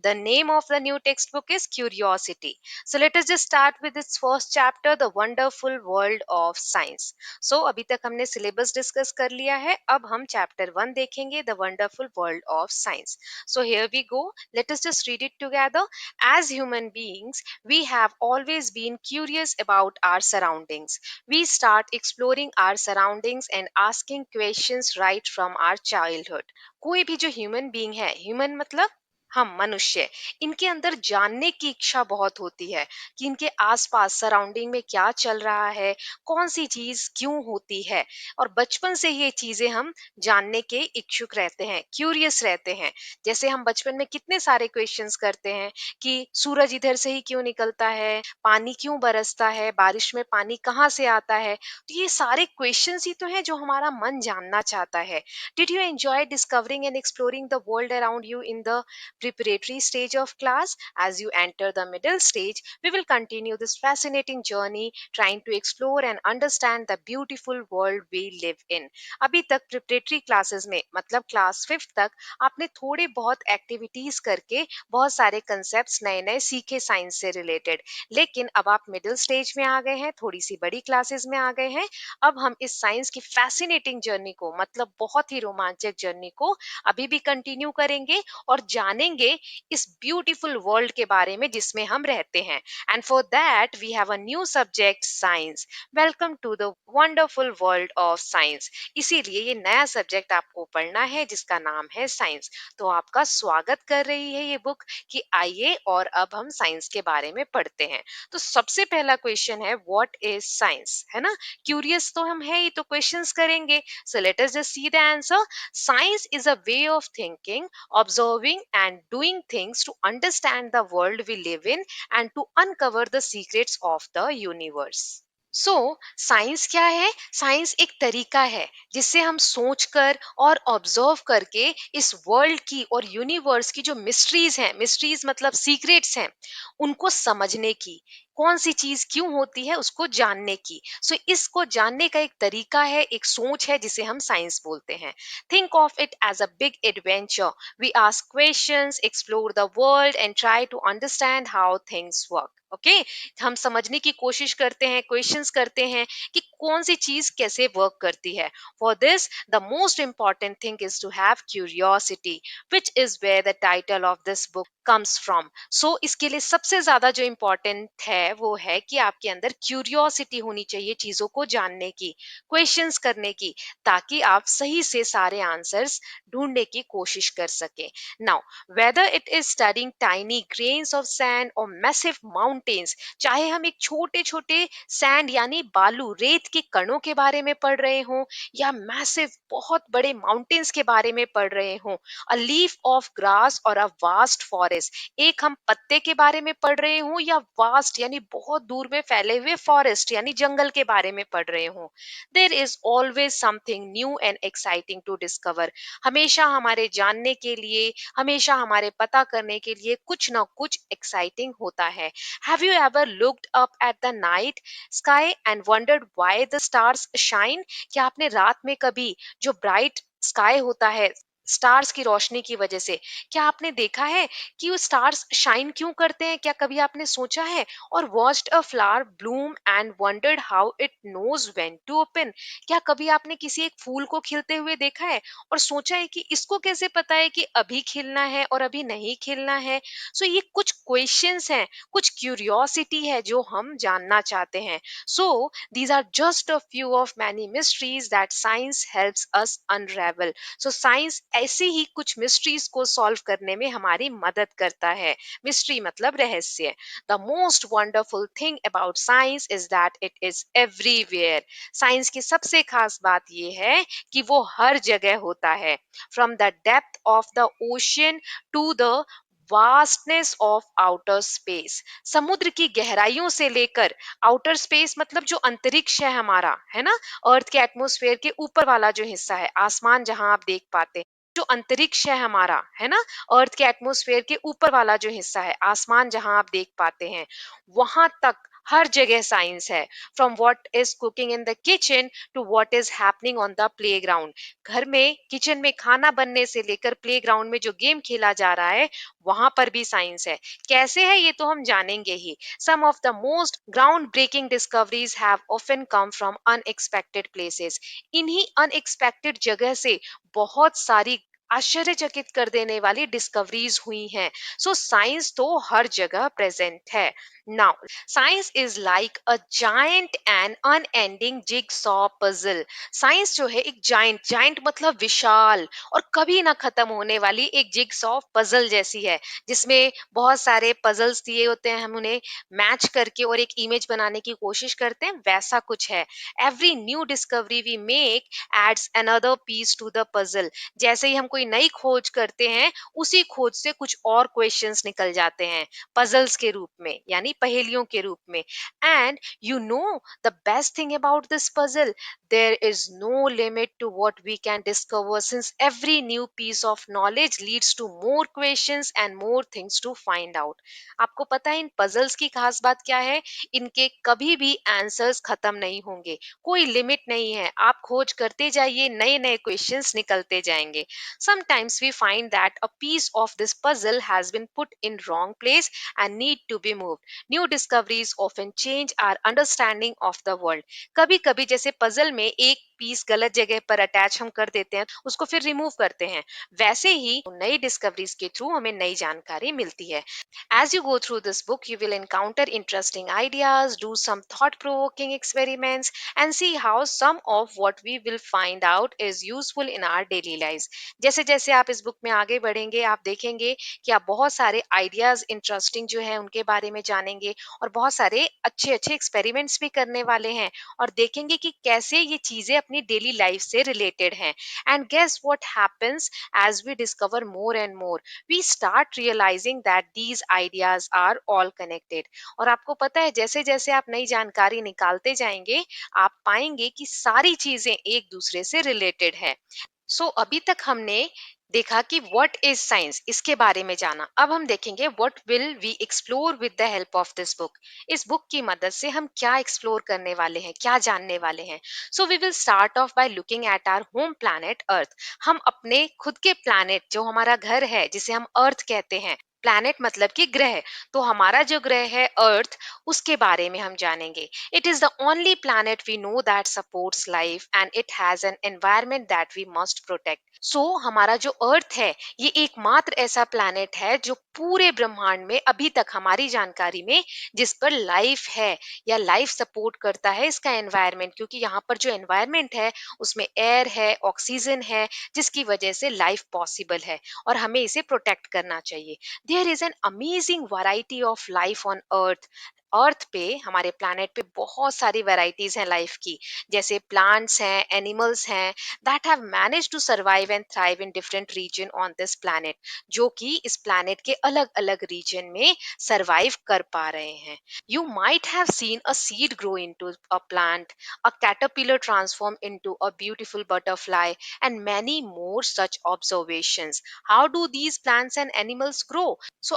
The name of the new textbook is Curiosity. So let us just start with its first chapter, The Wonderful World of Science. So अभी तक हमने syllabus discuss कर लिया है. अब हम chapter 1 देखेंगे, The Wonderful World of Science. So here we go. Let us just read it together. As human beings, we have always been curious about our surroundings. We start exploring our surroundings and asking questions right from our childhood. कोई भी जो human being है, human मतलब हम मनुष्य, इनके अंदर जानने की इच्छा बहुत होती है कि इनके आसपास सराउंडिंग में क्या चल रहा है, कौन सी चीज क्यों होती है। और बचपन से ये चीजें हम जानने के इच्छुक रहते हैं, क्यूरियस रहते हैं। जैसे हम बचपन में कितने सारे क्वेश्चंस करते हैं कि सूरज इधर से ही क्यों निकलता है, पानी क्यों बरसता है, बारिश में पानी कहाँ से आता है। तो ये सारे क्वेश्चंस ही तो हैं जो हमारा मन जानना चाहता है। Did you enjoy discovering and exploring the world around you in the preparatory stage of class? As you enter the middle stage, we will continue this fascinating journey trying to explore and understand the beautiful world we live in. अभी तक preparatory classes में मतलब class 5th तक आपने थोड़े बहुत activities करके बहुत सारे concepts नए नए सीखे साइंस से related, लेकिन अब आप मिडिल स्टेज में आ गए हैं, थोड़ी सी बड़ी क्लासेस में आ गए हैं। अब हम इस साइंस की फैसिनेटिंग जर्नी को मतलब बहुत ही रोमांचक जर्नी को अभी भी कंटिन्यू करेंगे और जानेंगे इस ब्यूटीफुल वर्ल्ड के बारे में जिसमें हम रहते हैं। And for that we have a new subject, science. Welcome to the wonderful world of science. इसीलिए ये नया सब्जेक्ट आपको पढ़ना है जिसका नाम है साइंस। तो आपका स्वागत कर रही है ये बुक कि आइए और अब हम साइंस के बारे में पढ़ते हैं। तो सबसे पहला क्वेश्चन है, व्हाट इज साइंस, है ना। क्यूरियस तो हम है ही, तो क्वेश्चंस करेंगे। So let us just see the answer. Science is a way of thinking, observing, and doing things to understand the world we live in and to uncover the secrets of the universe. So science क्या है? Science एक तरीका है जिससे हम सोचकर और observe करके इस वर्ल्ड की और यूनिवर्स की जो मिस्ट्रीज हैं, मिस्ट्रीज मतलब सीक्रेट्स हैं, उनको समझने की, कौन सी चीज क्यों होती है उसको जानने की। सो इसको जानने का एक तरीका है, एक सोच है जिसे हम साइंस बोलते हैं। Think of it as a big adventure. We ask questions, explore the world and try to understand how things work. Okay, हम समझने की कोशिश करते हैं, क्वेश्चंस करते हैं कि कौन सी चीज कैसे वर्क करती है। For this the most important thing is to have curiosity, which is where the title of this book comes from. So इसके लिए सबसे ज्यादा जो इम्पोर्टेंट है वो है कि आपके अंदर क्यूरियोसिटी होनी चाहिए चीजों को जानने की, क्वेश्चंस करने की, ताकि आप सही से सारे आंसर्स ढूंढने की कोशिश कर सके। Now whether it is studying tiny grains of sand or massive mountains, चाहे हम एक छोटे छोटे सैंड यानी बालू, रेत के कणों के बारे में पढ़ रहे हों या मैसिव बहुत बड़े माउंटेन्स के बारे में पढ़ रहे हों, अ लीफ ऑफ ग्रास और अ वास्ट फॉरेस्ट, एक हम पत्ते के बारे में पढ़ रहे हों या वास्ट यानी बहुत दूर में फैले हुए फॉरेस्ट यानी जंगल के बारे में पढ़ रहे हों, there is always something new and exciting to discover. हमेशा हमारे जानने के लिए, हमेशा हमारे पता करने के लिए कुछ ना कुछ एक्साइटिंग होता है। Have you ever looked up at the night sky and wondered why the stars shine? क्या आपने रात में कभी जो ब्राइट स्काई होता है स्टार्स की रोशनी की वजह से, क्या आपने देखा है कि वो स्टार्स शाइन क्यों करते हैं? क्या कभी आपने सोचा है? और watched a flower bloom and wondered how it knows when to open? क्या कभी आपने किसी एक फूल को खिलते हुए देखा है और सोचा है कि इसको कैसे पता है कि अभी खिलना है और अभी नहीं खिलना है? सो ये कुछ क्वेश्चंस हैं, कुछ क्यूरियोसिटी है जो हम जानना चाहते हैं। So these are just a few of many mysteries that science helps us unravel. So science ऐसे ही कुछ मिस्ट्रीज को सॉल्व करने में हमारी मदद करता है। मिस्ट्री मतलब रहस्य। The most wonderful thing about science is that it is everywhere. Science की सबसे खास बात यह है कि वो हर जगह होता है। From the depth of the ocean to the vastness of outer space, समुद्र की गहराइयों से लेकर आउटर स्पेस मतलब जो अंतरिक्ष है हमारा, है ना, अर्थ के एटमॉस्फेयर के ऊपर वाला जो हिस्सा है, आसमान जहां आप देख पाते हैं, जो अंतरिक्ष है हमारा, है ना, अर्थ के एटमॉस्फेयर के ऊपर वाला जो हिस्सा है, आसमान जहां आप देख पाते हैं, वहां तक हर जगह साइंस है। From what is cooking in the kitchen to what is happening on the playground. घर में किचन में खाना बनने से लेकर प्लेग्राउंड में जो गेम खेला जा रहा है वहां पर भी साइंस है। कैसे है ये तो हम जानेंगे ही। Some of the most ground breaking discoveries have often come from unexpected places. इन्हीं अनएक्सपेक्टेड जगह से बहुत सारी आश्चर्यचकित कर देने वाली डिस्कवरीज हुई हैं। सो साइंस तो हर जगह प्रेजेंट है। Now science is like a giant and unending jigsaw puzzle. Science जो है एक जायंट, जायंट मतलब विशाल और कभी ना खत्म होने वाली एक जिगसॉ पजल जैसी है, जिसमें बहुत सारे पजल्स दिए होते हैं, हम उन्हें मैच करके और एक इमेज बनाने की कोशिश करते हैं, वैसा कुछ है। Every new discovery we make adds another piece to the puzzle. जैसे ही हम कोई नई खोज करते हैं, उसी खोज से कुछ और क्वेश्चंस निकल जाते हैं पजल्स के रूप में, यानी पहेलियों के रूप में। And you know the best thing about this puzzle, there is no limit to what we can discover, since every new piece of knowledge leads to more questions and more things to find out. आपको पता है इन puzzles की खास बात क्या है? इनके कभी भी आंसर्स खत्म नहीं होंगे, कोई लिमिट नहीं है, आप खोज करते जाइए, नए नए क्वेश्चंस निकलते जाएंगे। Sometimes we find that a piece of this puzzle has been put in wrong place and need to be moved. New discoveries often change our understanding of the world. कभी कभी जैसे पजल में एक piece गलत जगह पर attach हम कर देते हैं, उसको फिर रिमूव करते हैं, वैसे ही नई डिस्कवरीज के थ्रू हमें नई जानकारी मिलती है। As you go through this book, you will encounter interesting ideas, do some thought provoking experiments, and see how some of what we will find out is useful in our daily lives. जैसे जैसे आप इस book में आगे बढ़ेंगे, आप देखेंगे कि आप बहुत सारे आइडियाज इंटरेस्टिंग जो है उनके बारे में जानेंगे, और बहुत सारे अच्छे अच्छे एक्सपेरिमेंट्स भी करने वाले हैं, और देखेंगे कि कैसे ये चीजें अपनी डेली लाइफ से रिलेटेड हैं। And guess what happens as we discover more and more, we start realising that these ideas are all connected. और आपको पता है जैसे जैसे आप नई जानकारी निकालते जाएंगे, आप पाएंगे कि सारी चीजें एक दूसरे से रिलेटेड है। अभी तक हमने देखा कि व्हाट इज साइंस, इसके बारे में जाना। अब हम देखेंगे what will we explore with the help of this book. इस बुक की मदद से हम क्या एक्सप्लोर करने वाले हैं, क्या जानने वाले हैं। We will start off by looking at our home planet earth. हम अपने खुद के प्लैनेट, जो हमारा घर है, जिसे हम अर्थ कहते हैं, प्लैनेट मतलब कि ग्रह, तो हमारा जो ग्रह है अर्थ, उसके बारे में हम जानेंगे। It is the only planet we know that supports life and it has an environment that we must protect. हमारा जो अर्थ है, ये एकमात्र ऐसा प्लैनेट है जो पूरे ब्रह्मांड में अभी तक हमारी जानकारी में, जिस पर लाइफ है या लाइफ सपोर्ट करता है इसका एनवायरमेंट, क्योंकि यहाँ पर जो एनवायरमेंट है उसमें एयर है, ऑक्सीजन है, जिसकी वजह से लाइफ पॉसिबल है, और हमें इसे प्रोटेक्ट करना चाहिए। There is an amazing variety of life on earth. Earth पे, हमारे प्लैनेट पे बहुत सारी वैरायटीज हैं लाइफ की, जैसे प्लांट्स हैं, एनिमल्स हैं, that have manage to survive and thrive in different region on this planet, जो कि इस प्लैनेट के अलग अलग रीजन में सर्वाइव कर पा रहे हैं। You might have seen a seed grow into a plant, a caterpillar transform into a beautiful butterfly, and many more such observations. How do these plants and animals grow?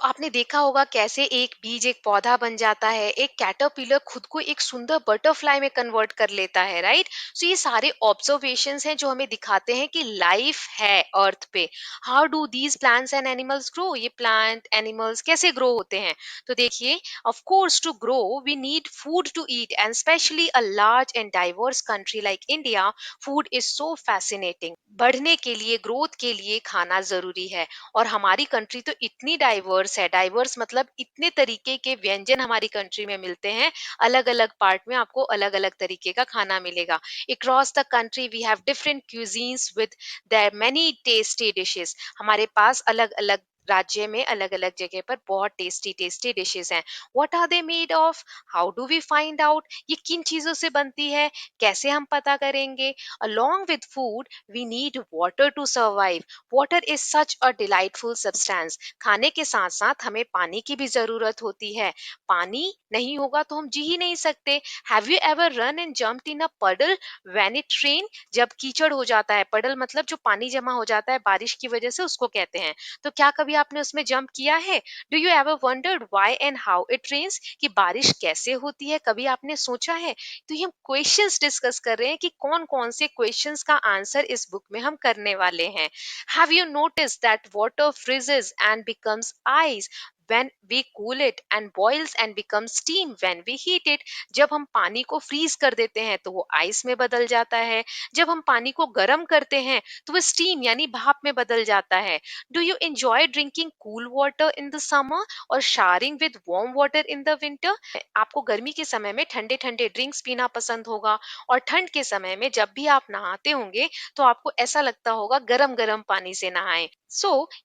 आपने देखा होगा कैसे एक बीज एक पौधा बन जाता है, एक कैटरपिलर खुद को एक सुंदर बटरफ्लाई में कन्वर्ट कर लेता है, राइट। ये सारे ऑब्जर्वेशंस हैं जो हमें दिखाते हैं कि लाइफ है अर्थ पे। How do these plants and animals grow? ये प्लांट एनिमल्स कैसे ग्रो होते हैं? तो देखिए, of course to grow we need food to eat, and specially a large and diverse country like India, food is so fascinating. बढ़ने के लिए, growth के लिए खाना जरूरी है, और हमारी कंट्री तो इतनी डाइवर्स है, डाइवर्स मतलब इतने तरीके के व्यंजन हमारी कंट्री में मिलते हैं, अलग अलग पार्ट में आपको अलग अलग तरीके का खाना मिलेगा। Across the country we have different cuisines with their many tasty dishes. हमारे पास अलग अलग राज्य में अलग अलग जगह पर बहुत टेस्टी टेस्टी डिशेस हैं। What are they made of? How do we find out? ये किन चीजों से बनती है, कैसे हम पता करेंगे? along with food we need water to survive. Water is such a delightful substance. खाने के साथ साथ हमें पानी की भी जरूरत होती है। पानी नहीं होगा तो हम जी ही नहीं सकते। Have you ever run and jumped in a puddle when it rain? जब कीचड़ हो जाता है, पडल मतलब जो पानी जमा हो जाता है बारिश की वजह से, उसको कहते हैं। तो क्या कभी कभी आपने उसमें जंप किया है? Do you ever wondered why and how it rains, कि बारिश कैसे होती है, कभी आपने सोचा है? तो ये हम क्वेश्चंस डिस्कस कर रहे हैं कि कौन कौन से क्वेश्चंस का आंसर इस बुक में हम करने वाले हैं। Have you notice that water freezes and becomes ice when we cool it and boils and becomes steam when we heat it? जब हम पानी को फ्रीज कर देते हैं तो वो आइस में बदल जाता है, जब हम पानी को गर्म करते हैं तो वो स्टीम यानी भाप में बदल जाता है। Do you enjoy drinking cool water in the summer और showering with warm water in the winter? आपको गर्मी के समय में ठंडे ठंडे ड्रिंक्स पीना पसंद होगा, और ठंड के समय में जब भी आप नहाते होंगे तो आपको ऐसा लगता होगा गरम गरम पानी से नहाएं।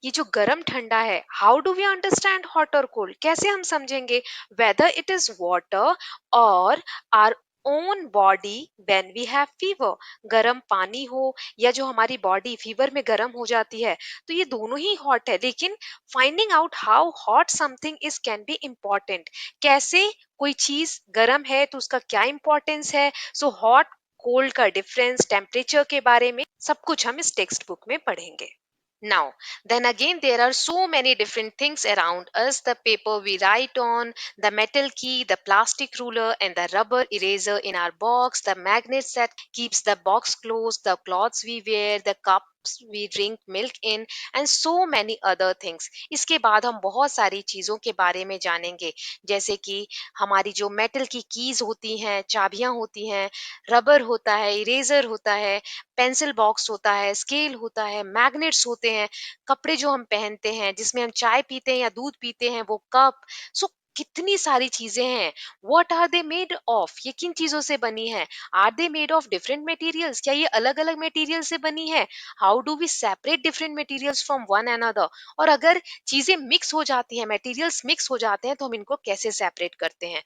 ये जो गरम ठंडा है, how do we understand hot और कोल्ड, कैसे हम समझेंगे? वेदर इट इज वाटर और our own body when we have fever. गरम पानी हो या जो हमारी बॉडी फीवर में गर्म हो जाती है, तो ये दोनों ही हॉट है। लेकिन finding out how hot something is can be important. कैसे कोई चीज गर्म है तो उसका क्या इंपॉर्टेंस है। हॉट कोल्ड का डिफरेंस, टेम्परेचर के बारे में सब कुछ हम इस टेक्स्ट बुक में पढ़ेंगे। Now, then again, there are so many different things around us: the paper we write on, the metal key, the plastic ruler, and the rubber eraser in our box, the magnets that keeps the box closed, the clothes we wear, the cups we drink milk in, and so many other things. इसके बाद हम बहुत सारी चीज़ों के बारे में जानेंगे, जैसे कि हमारी जो मेटल की कीज होती हैं, चाबियां होती हैं, रबर होता है, इरेजर होता है, पेंसिल बॉक्स होता है, स्केल होता है, मैग्नेट्स होते हैं, कपड़े जो हम पहनते हैं, जिसमें हम चाय पीते हैं या दूध पीते हैं, वो कप। सो कितनी सारी चीजें हैं। What are they made of, ये किन चीजों से बनी है? Are they made of different materials, क्या ये अलग अलग मटेरियल से बनी है? How do we separate different materials from one another? और अगर चीजें मिक्स हो जाती हैं, मटेरियल्स मिक्स हो जाते हैं, तो हम इनको कैसे सेपरेट करते हैं?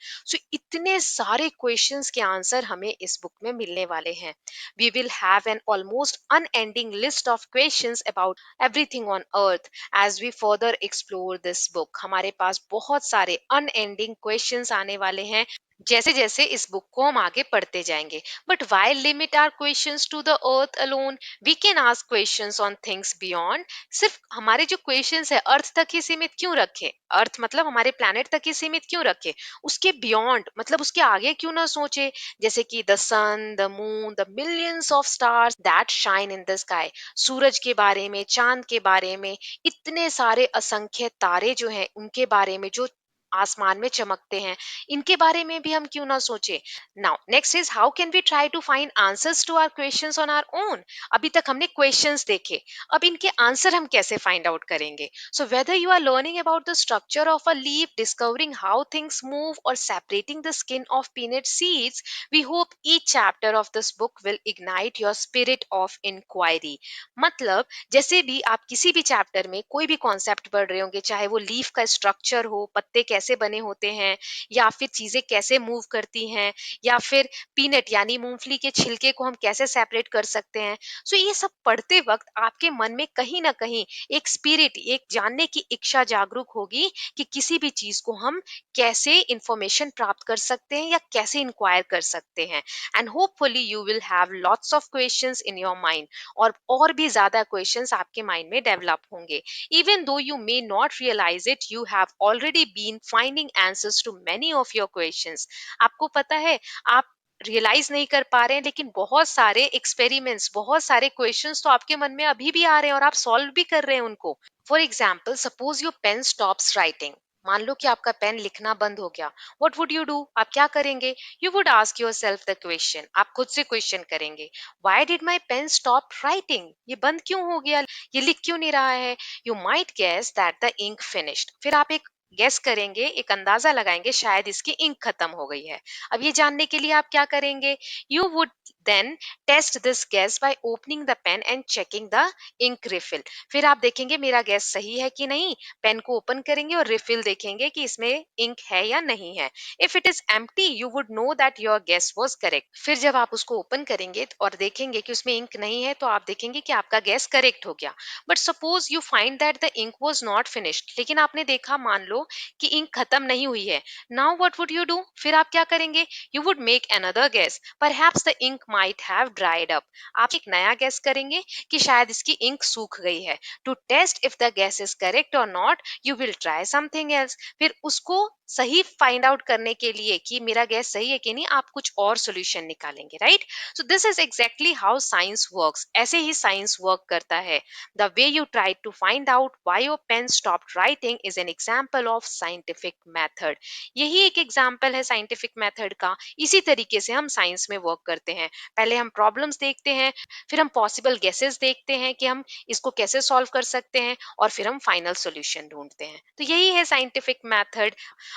इतने सारे क्वेश्चंस के आंसर हमें इस बुक में मिलने वाले हैं। We will have an almost unending list of questions about everything on earth as we further explore this book. हमारे पास बहुत सारे unending questions आने वाले हैं जैसे जैसे इस बुक को हम आगे पढ़ते जाएंगे। But why limit our questions to the earth alone? We can ask questions on things beyond. सिर्फ हमारे जो क्वेश्चंस है अर्थ तक ही सीमित क्यों रखे? अर्थ मतलब हमारे प्लैनेट तक ही सीमित क्यों रखे? उसके बियॉन्ड मतलब उसके आगे क्यों ना सोचे? जैसे कि the sun, the moon, the millions of stars that shine in the sky. सूरज के बारे में, चांद के बारे में, इतने सारे असंख्य तारे जो हैं उनके बारे में, जो आसमान में चमकते हैं, इनके बारे में भी हम क्यों ना सोचे? Now next is how can we try to find answers to our questions on our own? अभी तक हमने क्वेश्चंस देखे, अब इनके आंसर हम कैसे फाइंड आउट करेंगे? Whether you are learning about the structure of a leaf, discovering how things move, और separating the skin of peanut seeds, we hope each chapter of this book will ignite your spirit of inquiry. मतलब जैसे भी आप किसी भी chapter में कोई भी कॉन्सेप्ट पढ़ रहे होंगे, चाहे वो लीफ का स्ट्रक्चर हो, पत्ते कैसे बने होते हैं, या फिर चीजें कैसे मूव करती हैं, या फिर पीनट यानी मूंगफली के छिलके को हम कैसे सेपरेट कर सकते हैं। ये सब पढ़ते वक्त आपके मन में कहीं ना कहीं एक स्पिरिट, एक जानने की इच्छा जागरूक होगी कि किसी भी चीज को हम कैसे इंफॉर्मेशन प्राप्त कर सकते हैं या कैसे इंक्वायर कर सकते हैं। And hopefully you will have lots of questions in your mind, और भी ज्यादा क्वेश्चंस आपके माइंड में डेवलप होंगे। Even though you may not realise it, you have already been finding answers to many of your questions. आपको पता है, आप रियलाइज नहीं कर पा रहे हैं, लेकिन बहुत सारे एक्सपेरिमेंट्स, बहुत सारे क्वेश्चंस तो आपके मन में अभी भी आ रहे हैं और आप सॉल्व भी कर रहे हैं उनको। For example, suppose your pen stops writing. मान लो कि आपका पेन लिखना बंद हो गया। What would you do? आप क्या करेंगे? You would ask yourself the question, आप खुद से क्वेश्चन करेंगे, why did my pen stop writing? ये बंद क्यों हो गया, ये लिख क्यों नहीं रहा है? You might guess that the ink finished. फिर आप एक गेस करेंगे, एक अंदाजा लगाएंगे, शायद इसकी इंक खत्म हो गई है। अब ये जानने के लिए आप क्या करेंगे? You would then test this guess by opening the pen and checking the ink refill. फिर आप देखेंगे मेरा गेस सही है कि नहीं, पेन को ओपन करेंगे और रिफिल देखेंगे कि इसमें इंक है या नहीं है। If it is empty, you would know that your guess was correct. फिर जब आप उसको ओपन करेंगे और देखेंगे कि उसमें इंक नहीं है, तो आप देखेंगे कि आपका गेस करेक्ट हो गया। But suppose you find that the ink was not finished, लेकिन आपने देखा, मान लो कि इंक खत्म नहीं हुई है। Now what would you do? फिर आप क्या करेंगे? You would make another guess, perhaps the ink might have dried up. आप एक नया guess करेंगे कि शायद इसकी ink सूख गई है. To test if the guess is correct or not, you will try something else. फिर उसको सही find out करने के लिए कि मेरा guess सही है कि नहीं, आप कुछ और solution निकालेंगे, right? So this is exactly how science works. ऐसे ही science work करता है. The way you tried to find out why your pen stopped writing is an example of scientific method. यही एक एग्जाम्पल है साइंटिफिक मेथड का. इसी तरीके से हम साइंस में वर्क करते हैं. पहले हम प्रॉब्लम्स देखते हैं, फिर हम पॉसिबल गेसेस देखते हैं कि हम इसको कैसे सॉल्व कर सकते हैं, और फिर हम फाइनल सॉल्यूशन ढूंढते हैं. तो यही है साइंटिफिक मेथड.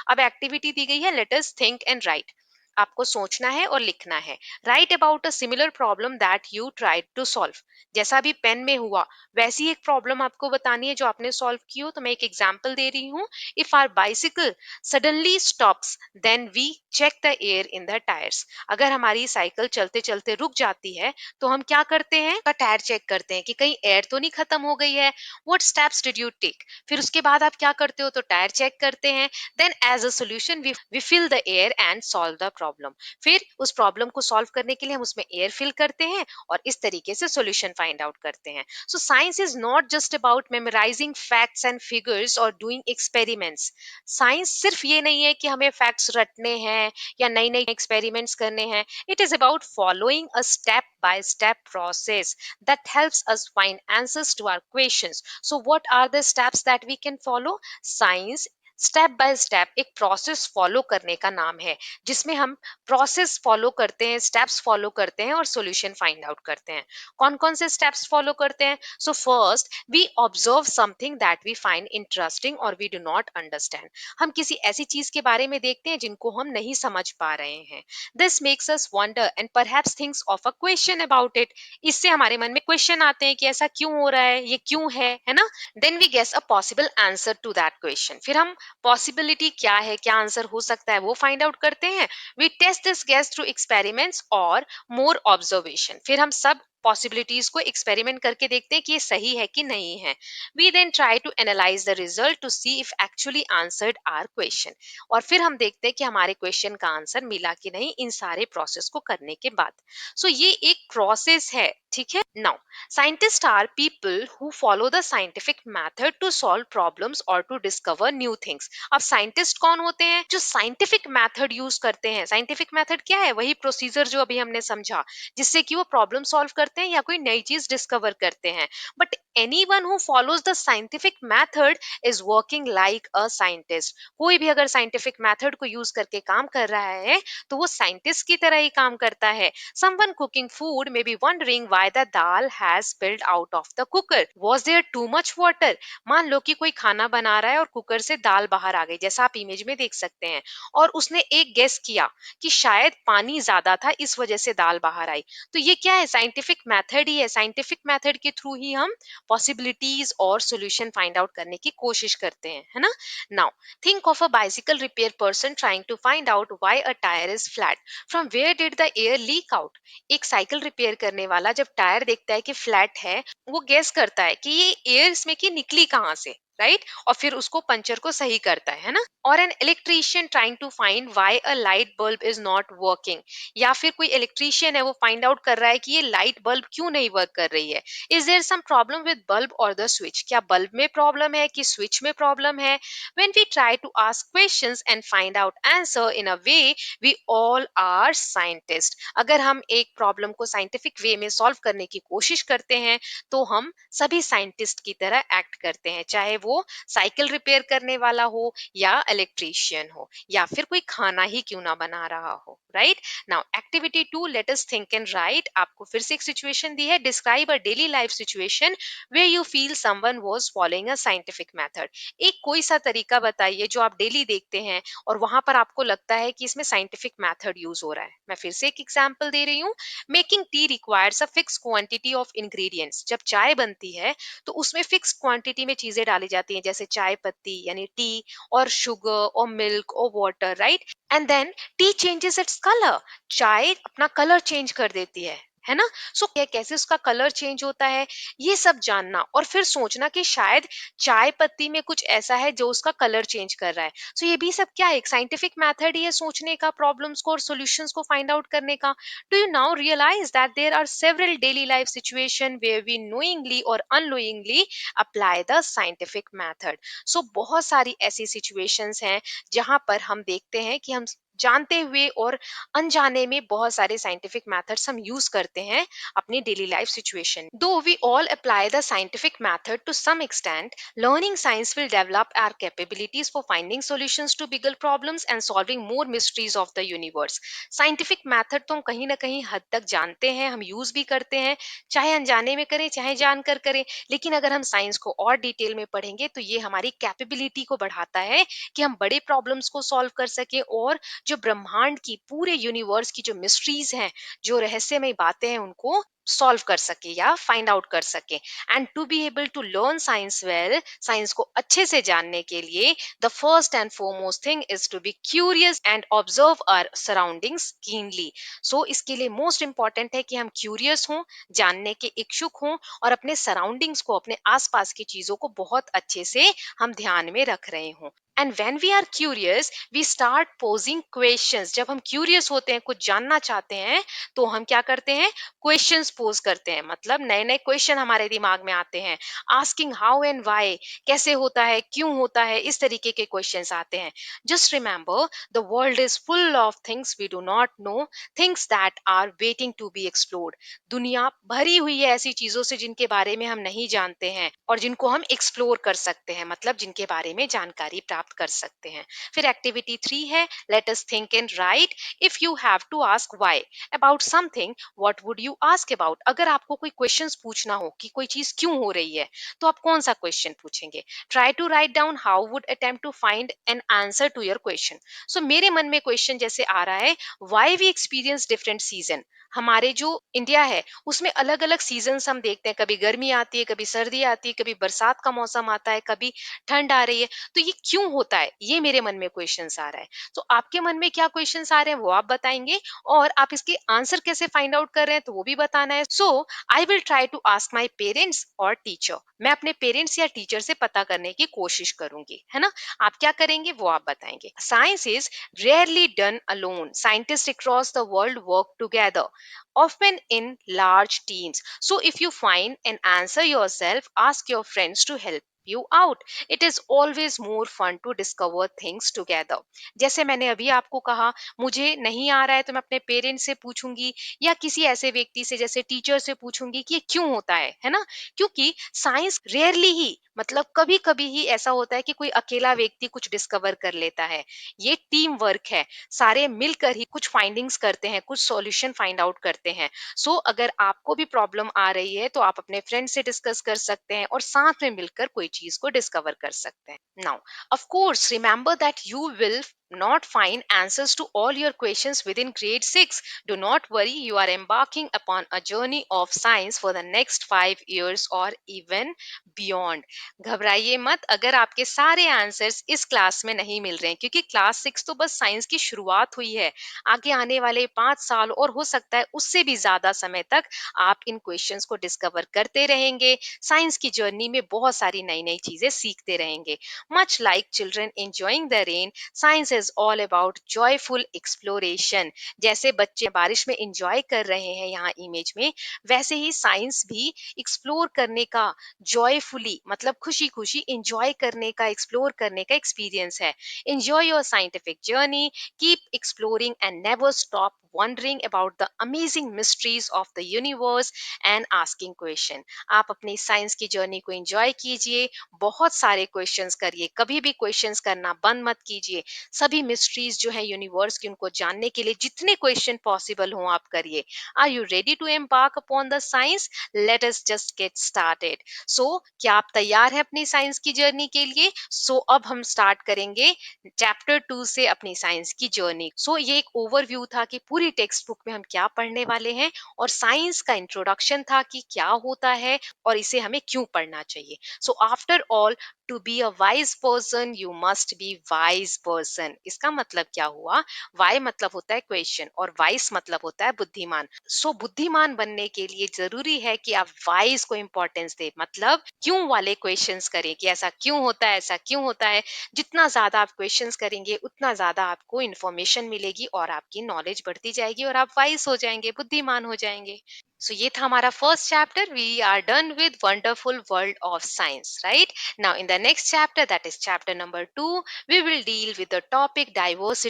अब एक्टिविटी दी गई है, let us think and write. आपको सोचना है और लिखना है. Write about a similar problem that you tried to solve. जैसा अभी पेन में हुआ, वैसी एक प्रॉब्लम आपको बतानी है जो आपने सॉल्व की हो. तो मैं एक एग्जांपल दे रही हूँ. If our bicycle suddenly stops, then we check the air in the tyres. अगर हमारी साइकिल चलते चलते रुक जाती है, तो हम क्या करते हैं, का टायर चेक करते हैं कि कहीं एयर तो नहीं खत्म हो गई है. What steps did you take? फिर उसके बाद आप क्या करते हो, तो टायर चेक करते हैं. Then as a solution we fill the air and solve the problem. फिर उस प्रॉब्लम को सॉल्व करने के लिए हम उसमें एयर फिल करते हैं, और इस तरीके से सॉल्यूशन फाइंड आउट करते हैं. So science is not just about memorising facts and figures और डूइंग एक्सपेरिमेंट्स. साइंस सिर्फ ये नहीं है कि हमें फैक्ट्स रटने हैं या नई नई एक्सपेरिमेंट्स करने हैं. It is about following a step by step process that helps us find answers to our questions. So what are the steps that we can follow? Science step by step एक process follow करने का नाम है, जिसमें हम process follow करते हैं, steps follow करते हैं और सॉल्यूशन फाइंड आउट करते हैं. कौन कौन से स्टेप्स फॉलो करते हैं? So first we observe something that we find interesting और वी डू नॉट अंडरस्टैंड. हम किसी ऐसी चीज के बारे में देखते हैं जिनको हम नहीं समझ पा रहे हैं. This makes us wonder and perhaps thinks of a question about it. इससे हमारे मन में क्वेश्चन आते हैं कि ऐसा क्यों हो रहा है, ये क्यों है ना. Then we guess a possible answer to that question. फिर हम पॉसिबिलिटी क्या है, क्या आंसर हो सकता है, वो फाइंड आउट करते हैं. We test this guess through experiments और मोर ऑब्जर्वेशन. फिर हम सब पॉसिबिलिटीज को एक्सपेरिमेंट करके देखते हैं कि ये सही है कि नहीं है. We then try to analyse the result to see if actually answered our question. और फिर हम देखते हैं कि हमारे क्वेश्चन का आंसर मिला कि नहीं इन सारे प्रोसेस को करने के बाद. सो ये एक प्रोसेस है, ठीक है. Now scientists are people who follow the scientific method to solve problems or to discover new things. अब साइंटिस्ट कौन होते हैं? जो साइंटिफिक मेथड यूज करते हैं. साइंटिफिक मेथड क्या है? वही प्रोसीजर जो अभी हमने समझा, जिससे कि वो प्रॉब्लम सॉल्व करते हैं या कोई नई चीज डिस्कवर करते हैं. But anyone who follows the scientific method is working like a scientist. कोई भी अगर साइंटिफिक मेथड को यूज करके काम कर रहा है, तो वो साइंटिस्ट की तरह ही काम करता है. Someone cooking food may be wondering why the dal has spilled out of the cooker. Was there too much water? मान लो कि कोई खाना बना रहा है और कुकर से दाल बाहर आ गई, जैसा आप इमेज में देख सकते हैं, और उसने एक गेस किया कि शायद पानी ज्यादा था, इस वजह से दाल बाहर आई. तो ये क्या है? साइंटिफिक मेथड ही है. साइंटिफिक मेथड के थ्रू ही हम पॉसिबिलिटीज और सॉल्यूशन फाइंड आउट करने की कोशिश करते हैं, है ना. Now think of a bicycle repair person trying to find out why a tyre is flat. From where did the air leak out? एक साइकिल रिपेयर करने वाला जब टायर देखता है कि फ्लैट है, वो गेस करता है कि ये एयर इसमें की निकली कहाँ से, राइट. और फिर उसको पंचर को सही करता है ना. और an electrician trying to find why a light bulb is not working. या फिर कोई इलेक्ट्रीशियन है, वो फाइंड आउट कर रहा है कि ये लाइट बल्ब क्यों नहीं वर्क कर रही है. Is there some problem with bulb or the switch? क्या बल्ब में प्रॉब्लम है कि स्विच में प्रॉब्लम है? When we try to ask questions and find out answer in a way, we all are scientist. अगर हम एक प्रॉब्लम को साइंटिफिक वे में सॉल्व करने की कोशिश करते हैं, तो हम सभी साइंटिस्ट की तरह एक्ट करते हैं, चाहे वो साइकिल रिपेयर करने वाला हो या इलेक्ट्रीशियन हो या फिर कोई खाना ही क्यों ना बना रहा हो, right. Now activity 2, let us think and write. आपको फिर से एक सिचुएशन दी है. Describe a daily life situation where you feel someone was following a scientific method. एक कोई सा तरीका बताइए जो आप डेली देखते हैं और वहां पर आपको लगता है कि इसमें साइंटिफिक मेथड यूज हो रहा है. मैं फिर से एक एग्जांपल दे रही हूँ. Making tea requires a fix quantity of ingredients. जब चाय बनती है, तो उसमें फिक्स क्वांटिटी में चीजें डाली जाती हैं, जैसे चाय पत्ती यानी टी, और शुगर और मिल्क और water, right. And then tea changes its colour. चाय अपना कलर चेंज कर देती है है ना? सो कैसे उसका कलर चेंज होता है, ये सब जानना और फिर सोचना कि शायद चाय पत्ती में कुछ ऐसा है जो उसका कलर चेंज कर रहा है। सो ये भी सब क्या है, एक साइंटिफिक मेथड ही है सोचने का, प्रॉब्लम्स को और सॉल्यूशंस को फाइंड आउट करने का। Do you now realise that there are several daily life situation where we knowingly और unknowingly apply the scientific method. So बहुत सारी ऐसी सिचुएशंस हैं जहां पर हम देखते हैं कि हम जानते हुए और अनजाने में बहुत सारे साइंटिफिक मेथड्स हम यूज करते हैं अपनी daily life situation. Do we all apply the scientific method to some extent, learning science will develop our capabilities for finding solutions to bigger problems and solving more mysteries of the universe. Scientific method तो हम कहीं ना कहीं हद तक जानते हैं, हम यूज भी करते हैं, चाहे अनजाने में करें चाहे जानकर करें। लेकिन अगर हम साइंस को और डिटेल में पढ़ेंगे तो ये हमारी कैपेबिलिटी को बढ़ाता है कि हम बड़े प्रॉब्लम्स को सॉल्व कर सकें और जो ब्रह्मांड की, पूरे यूनिवर्स की जो मिस्ट्रीज हैं, जो रहस्यमय बातें हैं, उनको सॉल्व कर सके या फाइंड आउट कर सके। And to be able to learn science well, science को अच्छे से जानने के लिए the first and foremost thing is to be curious and observe our surroundings keenly. So इसके लिए मोस्ट इंपॉर्टेंट है कि हम क्यूरियस हों, जानने के इच्छुक हों और अपने सराउंडिंग्स को, अपने आसपास की चीजों को बहुत अच्छे से हम ध्यान में रख रहे हों। And when we are curious we start posing questions. जब हम क्यूरियस होते हैं, कुछ जानना चाहते हैं, तो हम क्या करते हैं, क्वेश्चंस पोज करते हैं। मतलब नए नए क्वेश्चन हमारे दिमाग में आते हैं। आस्किंग हाउ एंड व्हाई, कैसे होता है, क्यों होता है, इस तरीके के क्वेश्चंस आते हैं। Just remember the world is full of things we do not know, things that are waiting to be explored. दुनिया भरी हुई है ऐसी चीजों से जिनके बारे में हम नहीं जानते हैं और जिनको हम एक्सप्लोर कर सकते हैं, मतलब जिनके बारे में जानकारी प्राप्त कर सकते हैं। फिर एक्टिविटी 3 है, let us think and write. If you have to ask why about something, what would you ask about. अगर आपको कोई क्वेश्चंस पूछना हो कि कोई चीज क्यों हो रही है, तो आप कौन सा क्वेश्चन पूछेंगे। Try to write down how would attempt to find an answer to your question. So मेरे मन में क्वेश्चन जैसे आ रहा है, why we experience different season. हमारे जो इंडिया है उसमें अलग अलग सीजन हम देखते हैं, कभी गर्मी आती है, कभी सर्दी आती है, कभी बरसात का मौसम आता है, कभी ठंड आ रही है। तो ये क्यों होता है, ये मेरे मन में क्वेश्चंस आ रहा है। तो आपके मन में क्या क्वेश्चंस आ रहे हैं वो आप बताएंगे, और आप इसके आंसर कैसे फाइंड आउट कर रहे हैं तो वो भी बताना है। So I will try to ask my parents और टीचर। मैं अपने पेरेंट्स या टीचर से पता करने की कोशिश करूंगी, है ना। आप क्या करेंगे वो आप बताएंगे। Science is rarely done alone, scientist across the world work together, often in large teams. So if you find an answer yourself, ask your friends to help you out. It is always more fun to discover things together. जैसे मैंने अभी आपको कहा, मुझे नहीं आ रहा है तो मैं अपने पेरेंट्स से पूछूंगी या किसी ऐसे व्यक्ति से जैसे टीचर से पूछूंगी कि ये क्यों होता है ना। क्योंकि साइंस रेयरली ही, मतलब कभी कभी ही ऐसा होता है कि कोई अकेला व्यक्ति कुछ डिस्कवर कर लेता है। ये टीम वर्क है, सारे मिलकर ही कुछ फाइंडिंग्स करते हैं, कुछ सॉल्यूशन फाइंड आउट करते हैं। सो अगर आपको भी प्रॉब्लम आ रही है तो आप अपने फ्रेंड से डिस्कस कर सकते हैं और साथ में मिलकर कोई चीज को डिस्कवर कर सकते हैं। Now of course remember that you will not find answers to all your questions within grade 6. Do not worry, you are embarking upon a journey of science for the next 5 years or even beyond. घबराइए मत अगर आपके सारे answers इस class में नहीं मिल रहे हैं, क्योंकि क्लास 6 तो बस साइंस की शुरुआत हुई है। आगे आने वाले 5 साल और हो सकता है उससे भी ज्यादा समय तक आप इन क्वेश्चंस को डिस्कवर करते रहेंगे, साइंस की जर्नी में बहुत सारी नई नई चीजें सीखते रहेंगे। Much like children enjoying the rain, science is all about joyful exploration. जैसे बच्चे बारिश में एंजॉय कर रहे हैं यहाँ इमेज में, वैसे ही साइंस भी एक्सप्लोर करने का, जॉयफुली मतलब खुशी खुशी एंजॉय करने का, एक्सप्लोर करने का एक्सपीरियंस है। Enjoy your scientific journey, keep exploring and never stop wondering about the amazing mysteries of the universe and asking question. आप अपनी साइंस की जर्नी को एंजॉय कीजिए, बहुत सारे क्वेश्चंस करिए, कभी भी क्वेश्चंस करना बंद मत कीजिए। सभी मिस्ट्रीज जो है यूनिवर्स की, उनको जानने के लिए जितने क्वेश्चन पॉसिबल हो आप करिए। Are you ready to embark upon the science? Let us just get started. So क्या आप तैयार हैं अपनी साइंस की जर्नी के लिए? सो अब हम स्टार्ट करेंगे चैप्टर 2 से अपनी साइंस की जर्नी। सो ये एक ओवरव्यू था कि पूरी पूरी टेक्स्ट बुक में हम क्या पढ़ने वाले हैं, और साइंस का इंट्रोडक्शन था कि क्या होता है और इसे हमें क्यों पढ़ना चाहिए। So after all, to be a wise person you must be wise person. इसका मतलब क्या हुआ? वाई मतलब होता है क्वेश्चन और वाइस मतलब होता है बुद्धिमान। सो बुद्धिमान बनने के लिए जरूरी है कि आप वाइस को इंपॉर्टेंस दे, मतलब क्यों वाले क्वेश्चंस करें कि ऐसा क्यों होता है, ऐसा क्यों होता है। जितना ज्यादा आप क्वेश्चंस करेंगे उतना ज्यादा आपको इन्फॉर्मेशन मिलेगी और आपकी नॉलेज बढ़ती जाएगी और आप वाइस हो जाएंगे, बुद्धिमान हो जाएंगे। सो ये था हमारा first chapter. We are done with wonderful world of science, right? Now in the next chapter, that is chapter number 2, we will deal with the topic diversity